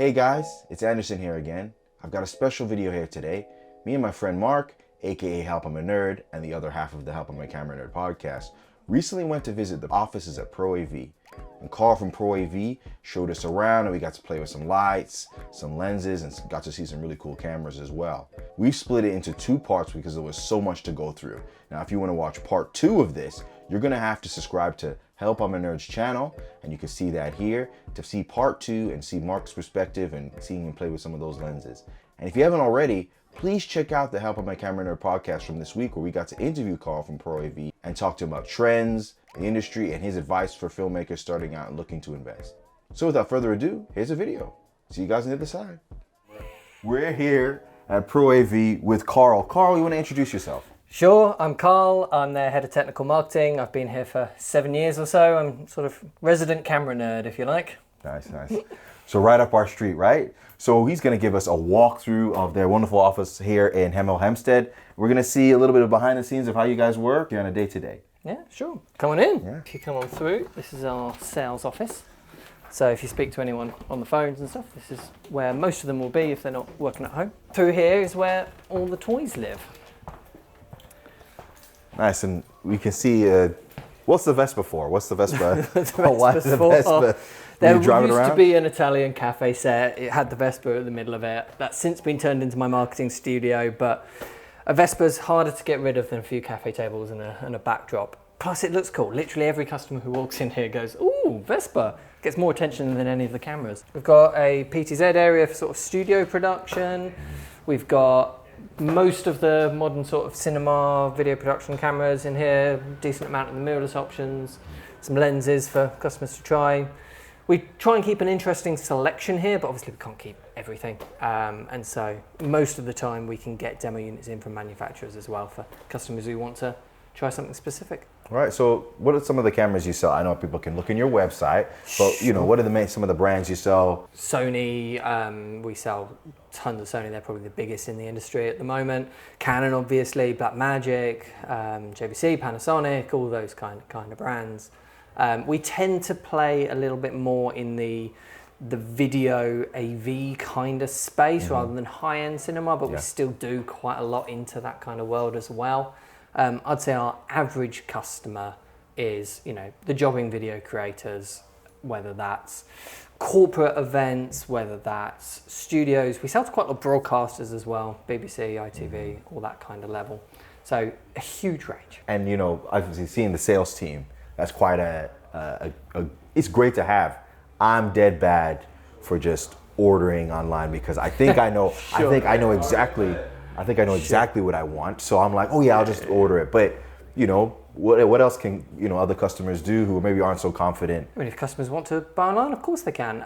Hey guys, it's Anderson here again. I've got a special video here today. Me and my friend Mark, aka Help I'm a Nerd, and the other half of the Help I'm a Camera Nerd podcast, recently went to visit the offices at ProAV. And Carl from ProAV showed us around and we got to play with some lights, some lenses, and got to see some really cool cameras as well. We've split it into two parts because there was so much to go through. Now, if you want to watch part 2 of this, you're going to have to subscribe to Help I'm a Nerd's channel, and you can see that here to see part 2 and see Mark's perspective and seeing him play with some of those lenses. And if you haven't already, please check out the Help I'm a Camera Nerd podcast from this week where we got to interview Carl from ProAV and talk to him about trends, the industry, and his advice for filmmakers starting out and looking to invest. So without further ado, here's a video. See you guys on the other side. We're here at ProAV with Carl. Carl, you want to introduce yourself? Sure, I'm Carl. I'm their head of technical marketing. I've been here for 7 years or so. I'm sort of resident camera nerd, if you like. Nice. So right up our street, right? So he's going to give us a walkthrough of their wonderful office here in Hemel Hempstead. We're going to see a little bit of behind the scenes of how you guys work on a day-to-day. Yeah, sure. Come on in. Yeah. If you come on through, this is our sales office. So if you speak to anyone on the phones and stuff, this is where most of them will be if they're not working at home. Through here is where all the toys live. Nice, and we can see, what's the Vespa for? What's the Vespa? Why is the Vespa? There used around? to be an Italian cafe set. It had the Vespa at the middle of it. That's since been turned into my marketing studio, but a Vespa's harder to get rid of than a few cafe tables and a backdrop. Plus it looks cool. Literally every customer who walks in here goes, ooh, Vespa. Gets more attention than any of the cameras. We've got a PTZ area for sort of studio production. We've got most of the modern sort of cinema video production cameras in here, decent amount of the mirrorless options, some lenses for customers to try. We try and keep an interesting selection here, but obviously we can't keep everything. And so most of the time we can get demo units in from manufacturers as well for customers who want to try something specific. All right, so what are some of the cameras you sell? I know people can look in your website, but you know, what are some of the brands you sell? Sony, we sell tons of Sony. They're probably the biggest in the industry at the moment. Canon, obviously, Blackmagic, JVC, Panasonic, all those kind of brands. We tend to play a little bit more in the video AV kind of space rather than high-end cinema, but we still do quite a lot into that kind of world as well. I'd say our average customer is, the jobbing video creators, whether that's corporate events, whether that's studios. We sell to quite a lot of broadcasters as well, BBC, ITV, all that kind of level. So a huge range. And obviously seeing the sales team, that's quite it's great to have. I'm dead bad for just ordering online because I think I know exactly what I want. So I'm like, oh yeah, I'll just order it. But what else can other customers do who maybe aren't so confident? I mean, if customers want to buy online, of course they can.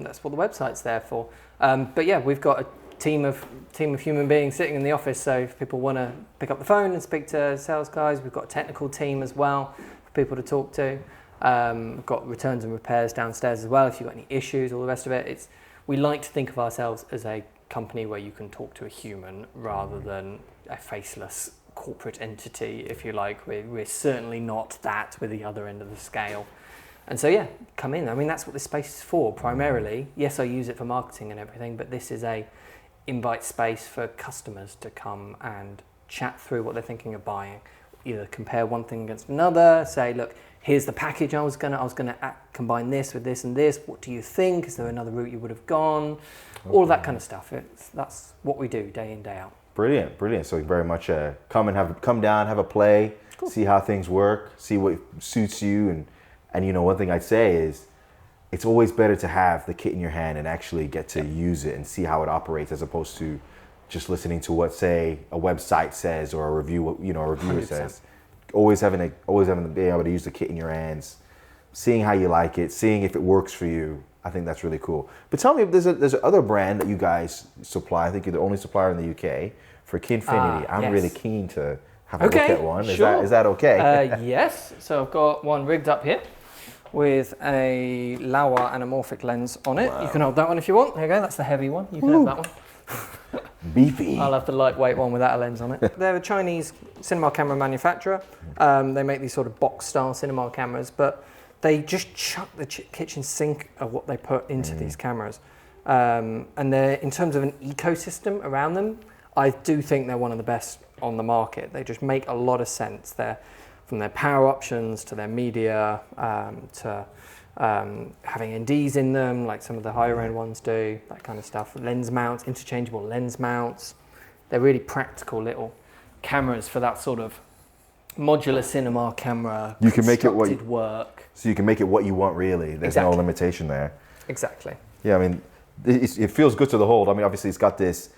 That's what the website's there for. But yeah, we've got a team of human beings sitting in the office. So if people want to pick up the phone and speak to sales guys, we've got a technical team as well for people to talk to. We've got returns and repairs downstairs as well. If you've got any issues, all the rest of it. We like to think of ourselves as a company where you can talk to a human rather than a faceless corporate entity, if you like. We're certainly not that. We're the other end of the scale. And so yeah, come in. I mean, that's what this space is for primarily. Yes, I use it for marketing and everything, but this is a invite space for customers to come and chat through what they're thinking of buying. Either compare one thing against another, say, look, here's the package I was gonna combine this with this and this. What do you think? Is there another route you would have gone? All of that kind of stuff. That's what we do day in, day out. Brilliant. So very much come down, have a play, cool. See how things work, see what suits you, and one thing I'd say is it's always better to have the kit in your hand and actually get to use it and see how it operates as opposed to just listening to what, say, a website says or a reviewer 100%. Says. Always having to be able to use the kit in your hands, seeing how you like it, seeing if it works for you. I think that's really cool. But tell me, if there's another brand that you guys supply. I think you're the only supplier in the UK for Kinfinity. I'm really keen to have a look at one. Sure. Is that okay? Yes. So I've got one rigged up here with a Laowa anamorphic lens on it. Wow. You can hold that one if you want. There you go. That's the heavy one. You can have that one. Beefy. I'll have the lightweight one without a lens on it. They're a Chinese cinema camera manufacturer. They make these sort of box-style cinema cameras, but they just chuck the kitchen sink of what they put into these cameras. And they're, in terms of an ecosystem around them, I do think they're one of the best on the market. They just make a lot of sense. They're, from their power options to their media, to having NDs in them, like some of the higher end ones do, that kind of stuff. Lens mounts, interchangeable lens mounts. They're really practical little cameras for that sort of modular cinema camera. You can make it what work. So you can make it what you want, really. There's no limitation there. Exactly. Yeah, I mean, it feels good to the hold. I mean, obviously, it's got this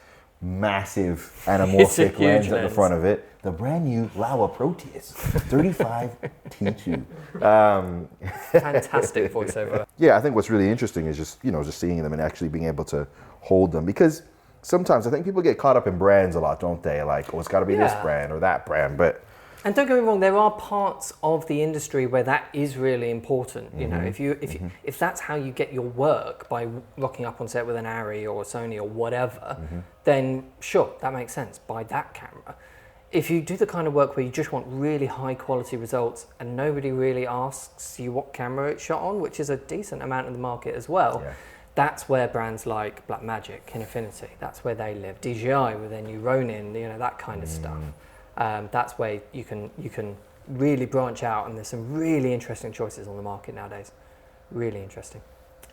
massive anamorphic lens at the front of it. The brand new Laowa Proteus 35 T2. Fantastic voiceover. Yeah, I think what's really interesting is just seeing them and actually being able to hold them, because sometimes I think people get caught up in brands a lot, don't they? Like, oh, it's got to be this brand or that brand, but. And don't get me wrong, there are parts of the industry where that is really important. You know, if that's how you get your work, by rocking up on set with an Arri or a Sony or whatever, then sure, that makes sense. Buy that camera. If you do the kind of work where you just want really high quality results and nobody really asks you what camera it's shot on, which is a decent amount of the market as well, that's where brands like Blackmagic, Infinity, that's where they live. DJI with their new Ronin, that kind of stuff. That's where you can really branch out, and there's some really interesting choices on the market nowadays. Really interesting.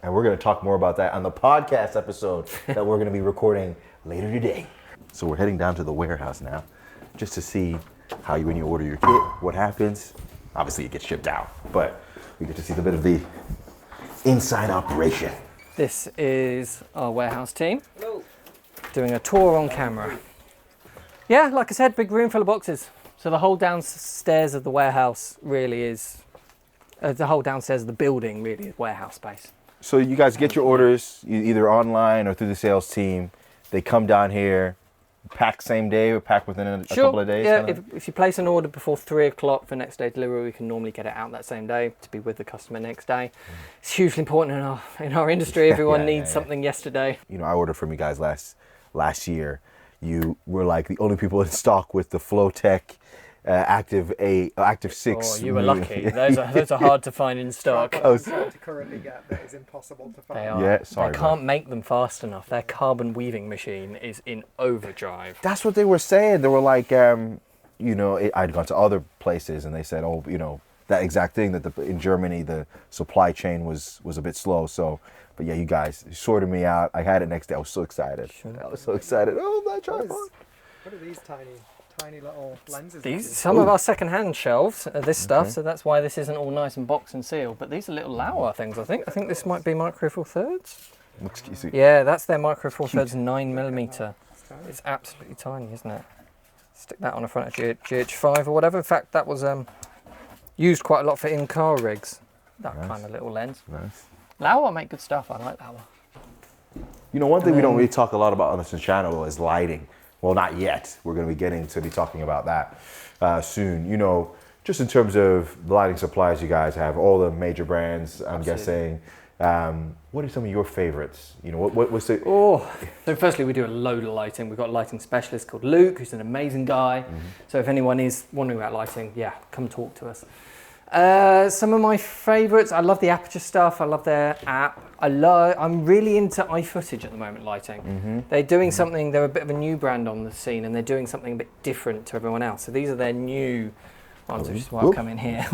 And we're going to talk more about that on the podcast episode that we're going to be recording later today. So we're heading down to the warehouse now, just to see how when you order your kit, what happens. Obviously it gets shipped out, but we get to see a bit of the inside operation. This is our warehouse team. Hello. Doing a tour on camera. Yeah, like I said, big room full of boxes. So the whole downstairs of the warehouse really is, the whole downstairs of the building really is warehouse space. So you guys get your orders either online or through the sales team. They come down here, pack same day or pack within a couple of days? Yeah, if you place an order before 3 o'clock for next day delivery, we can normally get it out that same day to be with the customer next day. It's hugely important in our industry. Everyone needs something yesterday. I ordered from you guys last year. You were like the only people in stock with the Flowtech Active 6. Oh, you were lucky. Those are hard to find in stock. To currently get that is impossible to find. They are. Yeah, sorry. They can't make them fast enough. Their carbon weaving machine is in overdrive. That's what they were saying. They were like, I'd gone to other places and they said, that exact thing, that in Germany the supply chain was a bit slow. So, but yeah, you guys sorted me out. I had it next day. I was so excited. I was so excited. Oh, my tripod. What are these tiny little lenses? Some of our second-hand shelves are this stuff, so that's why this isn't all nice and boxed and sealed. But these are little Laowa things, I think. I think this might be Micro Four Thirds. Looks cute. Yeah, that's their Micro Four Thirds 9mm. It's absolutely tiny, isn't it? Stick that on the front of GH5 or whatever. In fact, that was used quite a lot for in-car rigs. That kind of little lens. Nice. Laowa make good stuff. I like Laowa. One thing we don't really talk a lot about on this channel is lighting. Well, not yet. We're going to be getting to be talking about that soon. Just in terms of the lighting supplies you guys have, all the major brands, I'm guessing. What are some of your favorites? What's the... So firstly, we do a load of lighting. We've got a lighting specialist called Luke, who's an amazing guy. So if anyone is wondering about lighting, come talk to us. Some of my favorites, I love the Aperture stuff. I love their app. I'm really into iFootage at the moment, lighting. They're doing something, they're a bit of a new brand on the scene, and they're doing something a bit different to everyone else. So these are their new ones, which is why I've come in here.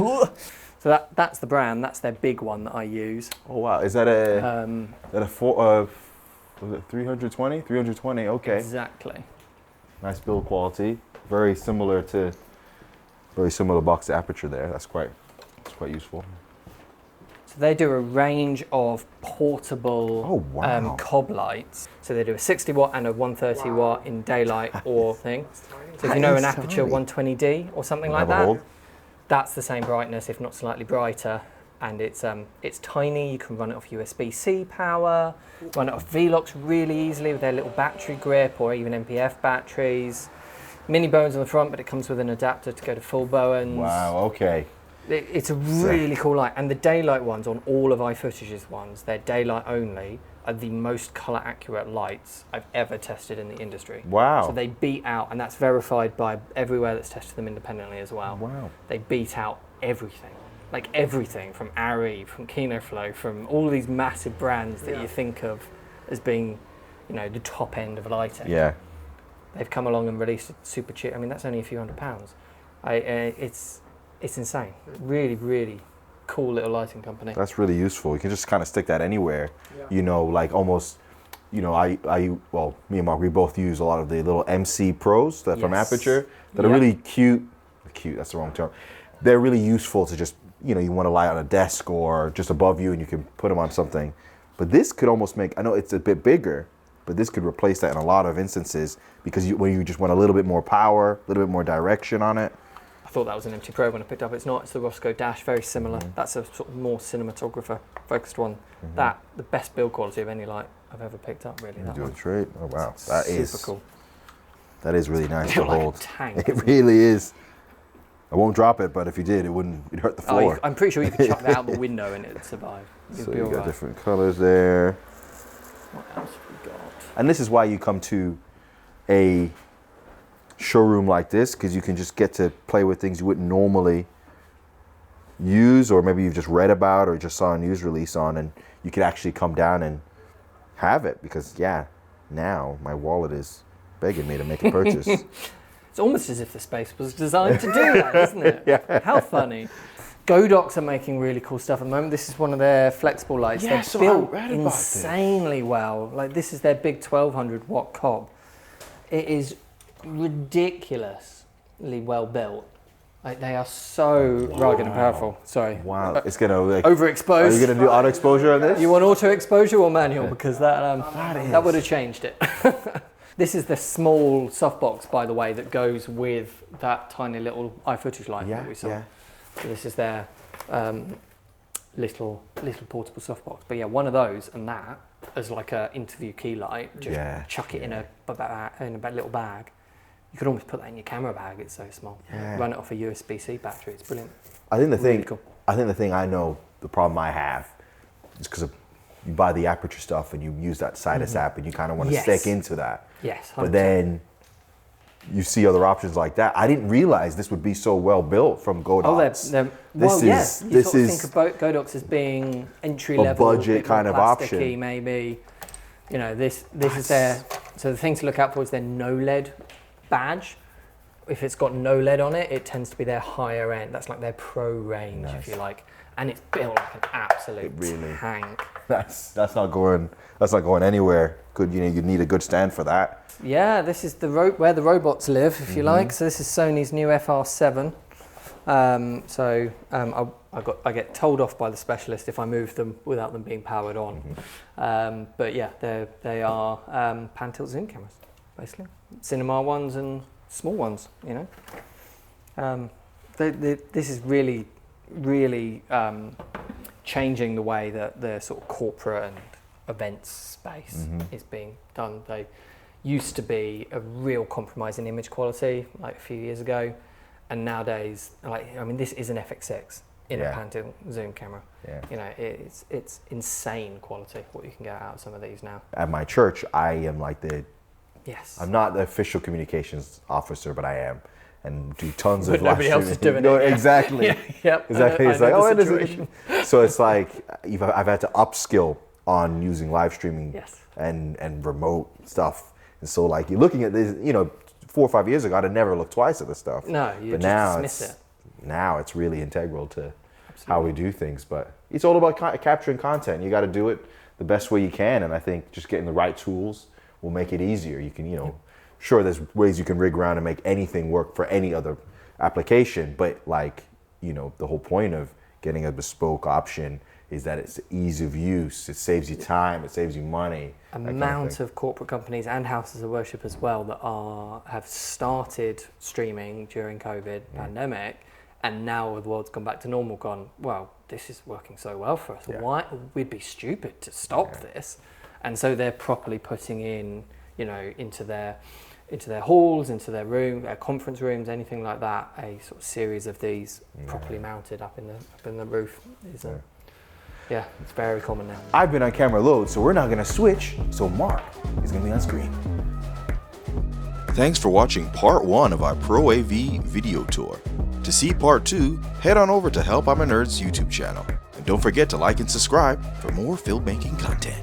So that's the brand, that's their big one that I use. Oh wow, is that a 320? 320, okay. Exactly. Nice build quality. Very similar box to Aperture there. That's quite useful. So they do a range of portable cob lights. So they do a 60 watt and a 130 watt in daylight or thing. So if you know an Aperture 120D or something like that, that's the same brightness, if not slightly brighter. And it's tiny. You can run it off USB-C power, run it off Velox really easily with their little battery grip or even MPF batteries. Mini Bowens on the front, but it comes with an adapter to go to full Bowens. Wow, okay. It's a really cool light. And the daylight ones on all of iFootage's ones, they're daylight only, are the most color accurate lights I've ever tested in the industry. Wow. So they beat out, and that's verified by everywhere that's tested them independently as well. Wow. They beat out everything. Like everything from Arri, from KinoFlow, from all these massive brands that you think of as being, the top end of lighting. Yeah. They've come along and released a super cheap. I mean, that's only a few £100. It's insane. Really, really cool little lighting company. That's really useful. You can just kind of stick that anywhere. Yeah. Like almost. Me and Mark, we both use a lot of the little MC Pros that from Yes. Aperture that are really cute. Cute, that's the wrong term. They're really useful to just, you want to lie on a desk or just above you and you can put them on something. But this could almost make, I know it's a bit bigger, but this could replace that in a lot of instances because when you just want a little bit more power, a little bit more direction on it. I thought that was an MT Pro when I picked it up. It's not. It's the Roscoe Dash, very similar. That's a sort of more cinematographer focused one. That the best build quality of any light I've ever picked up. Really, that Do one. a trade. Oh wow, Super cool. That is really nice to Built like a hold. tank, It isn't it? really is. I won't drop it, but if you did, it'd hurt the floor. I'm pretty sure you could chuck that out the window and it'd survive. You'd So be you all got right. different colors there. What else have we got? And this is why you come to a showroom like this, because you can just get to play with things you wouldn't normally use, or maybe you've just read about or just saw a news release on, and you could actually come down and have it because, now my wallet is begging me to make a purchase. It's almost as if the space was designed to do that, isn't it? Yeah. How funny. Godox are making really cool stuff at the moment. This is one of their flexible lights. Yeah, They're so I built read about this. insanely well. Like this is their big 1200 watt cob. It is ridiculously well built. Like they are so rugged and powerful. Sorry. Wow, it's gonna Overexposed. Are you gonna do auto exposure on this? You want auto exposure or manual? Because that would have changed it. This is the small softbox, by the way, that goes with that tiny little iFootage light that we saw. Yeah. So this is their little portable softbox. But yeah, one of those and that as like a interview key light. Just chuck it in a little bag. You could almost put that in your camera bag. It's so small. Yeah. Run it off a USB-C battery. It's brilliant. I think the Really thing. cool. I think the thing I know the problem I have is because you buy the Aperture stuff and you use that Sidus app and you kind of want to Yes. stick into that. Yes. 100%. But then you see other options like that. I didn't realize this would be so well built from Godox. Oh, You sort of is think about Godox as being entry level, budget kind of option. plasticky, maybe. This is their. So the thing to look out for is their no lead badge. If it's got no lead on it, it tends to be their higher end. That's like their pro range, if you like, and it's built like an absolute tank. That's not going anywhere. Good, you need a good stand for that. Yeah, this is where the robots live, if you like. So this is Sony's new FR7. I get told off by the specialist if I move them without them being powered on. But yeah, they are pan tilt zoom cameras, basically. Cinema ones and small ones, This is really, really changing the way that the sort of corporate and events space is being done. They used to be a real compromise in image quality like a few years ago, and nowadays, this is an FX6 in a pan tilt zoom camera. Yeah. It's insane quality what you can get out of some of these now. At my church, I am like Yes. I'm not the official communications officer, but I am, and do tons But of live nobody else streaming. is doing No, it. exactly. Yep. Exactly. It's I like, know the it situation. so it's like I've had to upskill on using live streaming Yes. and remote stuff. And so like you're looking at this, 4 or 5 years ago, I'd have never looked twice at this stuff. No, you but just now dismiss it. Now it's really integral to how we do things. But it's all about capturing content. You got to do it the best way you can. And I think just getting the right tools will make it easier. You can, sure, there's ways you can rig around and make anything work for any other application. But the whole point of getting a bespoke option is that it's ease of use. It saves you time. It saves you money. Amount of corporate companies and houses of worship as well that have started streaming during COVID pandemic, and now the world's gone back to normal. Gone, well, this is working so well for us. Yeah. Why we'd be stupid to stop this? And so they're properly putting in, into their halls, into their conference rooms, anything like that. A sort of series of these properly mounted up in the roof is yeah, it's very common now. I've been on camera load, so we're not going to switch. So Mark is going to be on screen. Thanks for watching part 1 of our ProAV video tour. To see part 2, head on over to Help I'm a Nerd's YouTube channel. And don't forget to like and subscribe for more filmmaking content.